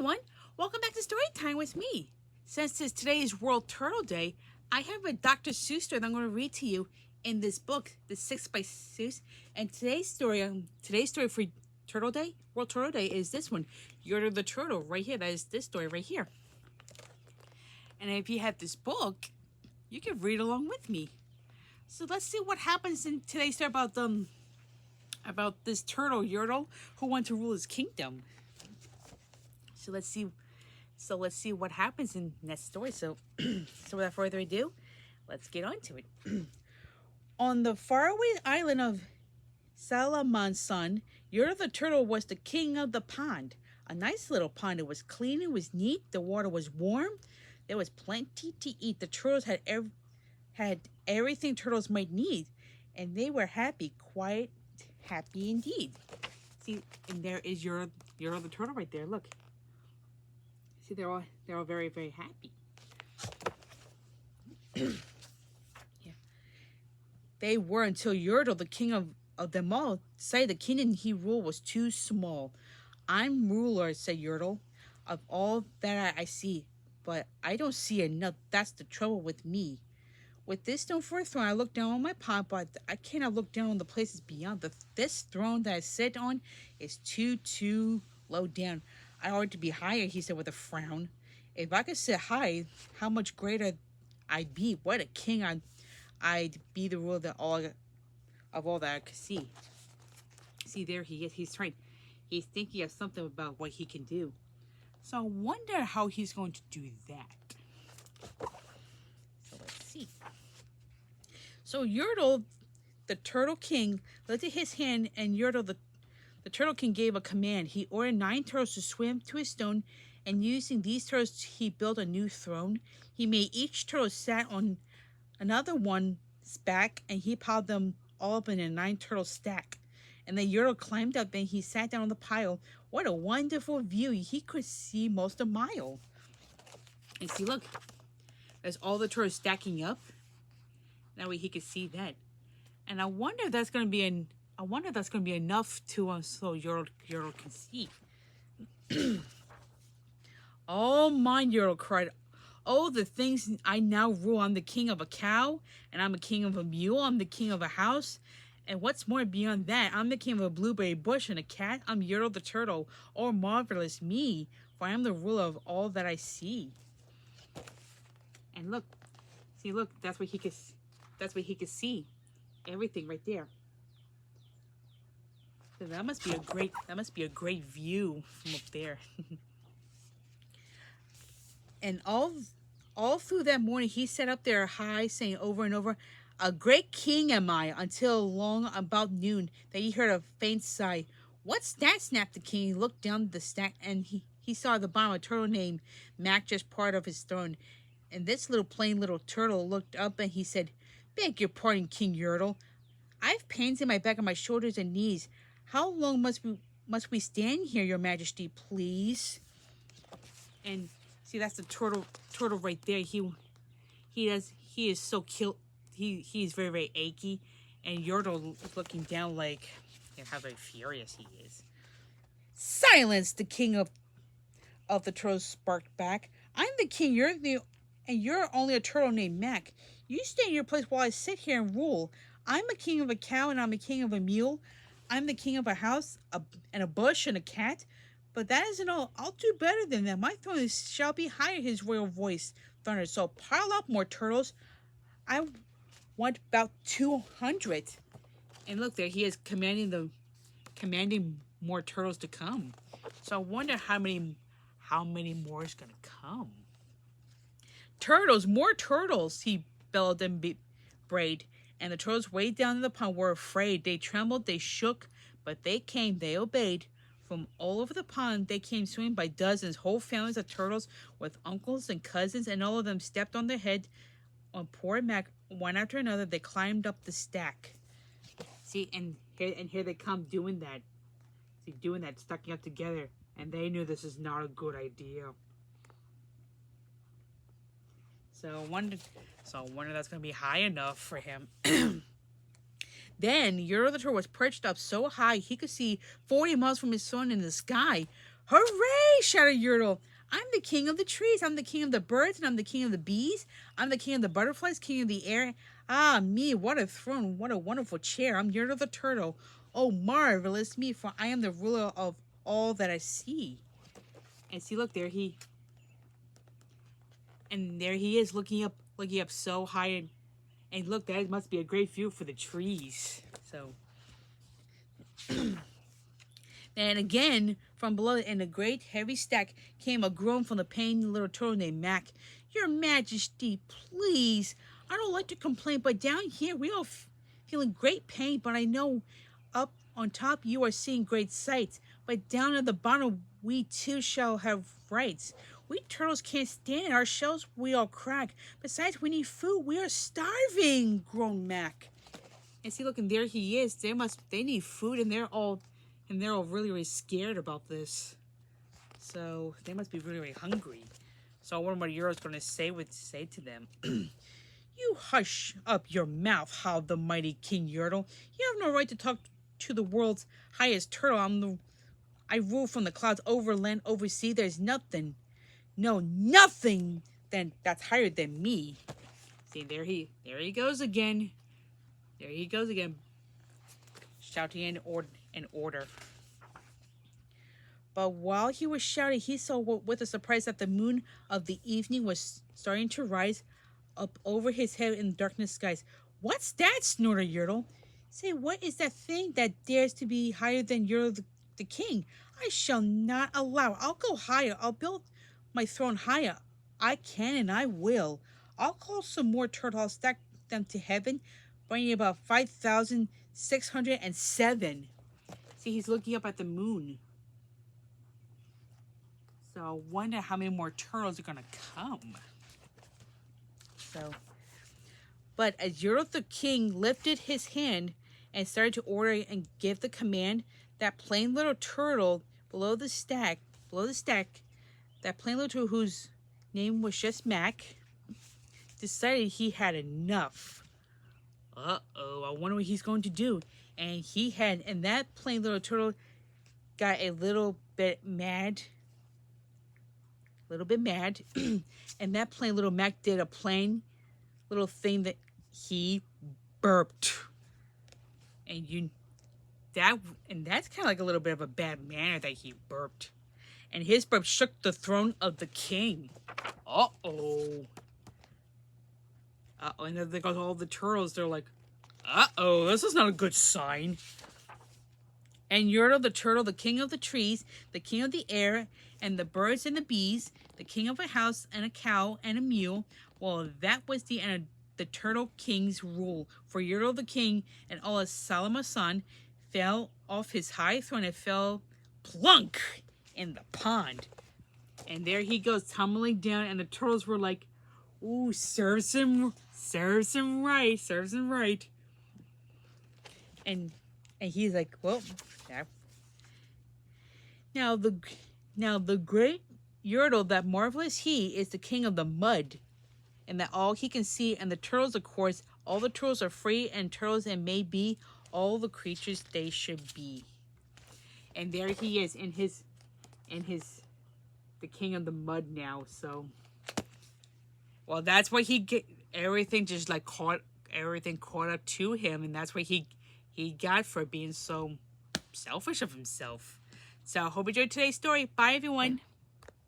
everyone, welcome back to Story Time with me. Since today is World Turtle Day, I have a Dr. Seuss story that I'm going to read to you in this book, The Six by Seuss. And today's story for Turtle Day, World Turtle Day, is this one, Yertle the Turtle, right here. That is this story right here. And if you have this book, you can read along with me. So let's see what happens in today's story about this turtle, Yertle, who wants to rule his kingdom. So let's see what happens in that story. So without further ado, let's get on to it. On the faraway island of Salamansan, Yertle the turtle was the king of the pond. A nice little pond. It was clean, it was neat, the water was warm, there was plenty to eat. The turtles had everything turtles might need, and they were happy, quite happy indeed. See, and there is Yertle the turtle right there. Look. See, they're all very, very happy. Yeah. They were until Yertle, the king of them all, decided the kingdom he ruled was too small. I'm ruler, said Yertle, of all that I see, but I don't see enough. That's the trouble with me. With this stone for a throne, I look down on my pond, but I cannot look down on the places beyond. This throne that I sit on is too low down. I ought to be higher, he said with a frown. If I could sit high, how much greater I'd be. What a king I'd be, the ruler of all that I could see. See, there he is. He's trying. He's thinking of something about what he can do. So I wonder how he's going to do that. So let's see. So Yertle, the turtle king, lifted his hand, and Yertle, the turtle king, gave a command. He ordered 9 turtles to swim to a stone, and using these turtles, he built a new throne. He made each turtle sat on another one's back, and he piled them all up in a 9 turtle stack. And then Yertle climbed up, and he sat down on the pile. What a wonderful view! He could see most a mile. And see, look, there's all the turtles stacking up. That way he could see that. And I wonder if that's going to be enough to so Yertle can see. Oh, my, Yertle cried. Oh, the things I now rule. I'm the king of a cow, and I'm a king of a mule. I'm the king of a house. And what's more beyond that, I'm the king of a blueberry bush and a cat. I'm Yertle the turtle. Oh, marvelous me, for I am the ruler of all that I see. And look, that's what he could see. Everything right there. So that must be a great view from up there. And all through that morning, he sat up there high, saying over and over, "A great king am I," until long about noon that he heard a faint sigh. "What's that?" snapped the king. He looked down the stack, and he saw at the bottom a turtle named Mac, just part of his throne. And this plain little turtle looked up, and he said, "Beg your pardon, King Yertle. I've pains in my back and my shoulders and knees. How long must we stand here, your majesty, please?" And see, that's the turtle right there. He is so killed. He's very, very achy, and Yertle is looking down like, how very furious he is. "Silence!" the king of the turtles sparked back. "I'm the king. You're only a turtle named Mac. You stay in your place while I sit here and rule. I'm a king of a cow, and I'm a king of a mule. I'm the king of a house, and a bush, and a cat. But that isn't all. I'll do better than that. My throne shall be higher," his royal voice thundered. "So pile up more turtles. I want about 200. And look, there he is commanding more turtles to come. So I wonder how many more is going to come. "Turtles, more turtles!" he bellowed and brayed. And the turtles way down in the pond were afraid. They trembled, they shook, but they came, they obeyed. From all over the pond, they came swimming by dozens, whole families of turtles with uncles and cousins, and all of them stepped on their head on poor Mac. One after another, they climbed up the stack. See, and here they come doing that. See, stacking up together. And they knew this is not a good idea. So I wonder that's going to be high enough for him. Then Yertle the turtle was perched up so high he could see 40 miles from his throne in the sky. Hooray! Shouted Yertle. I'm the king of the trees. I'm the king of the birds, and I'm the king of the bees. I'm the king of the butterflies, king of the air. Ah, me, what a throne, what a wonderful chair. I'm Yertle the turtle. Oh, marvelous me, for I am the ruler of all that I see. And see, look, there he is looking up so high, and look, that must be a great view for the trees. So and again, from below in a great heavy stack came a groan from the paying little turtle named Mac. Your Majesty, please. I don't like to complain, but down here we all feeling great pain, but I know up on top you are seeing great sights, but down at the bottom we too shall have rights. We turtles can't stand it. Our shells we all crack. Besides, we need food. We are starving, groaned Mac. And see, look, and there he is. They need food, and they're all really, really scared about this. So they must be really, really hungry. So I wonder what Euro's going to say to them. You hush up your mouth, howled the mighty King Yertle. You have no right to talk to the world's highest turtle. I rule from the clouds over land, over sea. There's nothing that's higher than me. See, there he goes again. There he goes again, shouting in order. But while he was shouting, he saw with a surprise that the moon of the evening was starting to rise up over his head in the darkness skies. What's that? Snorted Yertle. Say, what is that thing that dares to be higher than Yertle the king? I shall not allow. I'll go higher. I'll build my throne higher. I can and I will. I'll call some more turtles. I'll stack them to heaven, bringing about 5,607. See, he's looking up at the moon. So I wonder how many more turtles are going to come. So, but as Yertle the king lifted his hand and started to order and give the command, that plain little turtle below the stack, that plain little turtle whose name was just Mac, decided he had enough. Uh-oh, I wonder what he's going to do. And that plain little turtle got a little bit mad. And that plain little Mac did a plain little thing that he burped. And that's kind of like a little bit of a bad manner that he burped. And his burp shook the throne of the king. Uh-oh. And then they got all the turtles. They're like, uh-oh, this is not a good sign. And Yertle the turtle, the king of the trees, the king of the air, and the birds and the bees, the king of a house and a cow and a mule, well, that was the end of the turtle king's rule. For Yertle the king and all his Salama son fell off his high throne and fell plunk in the pond. And there he goes tumbling down, and the turtles were like, ooh, serves him right. And he's like, well, yeah. Now the great Yertle, that marvelous he, is the king of the mud, and that all he can see. And the turtles, of course, all the turtles are free and turtles, and may be all the creatures they should be. And there he is in the king of the mud now. So, well, that's what he get. Everything just like caught up to him, and that's what he got for being so selfish of himself. So, hope you enjoyed today's story. Bye, everyone.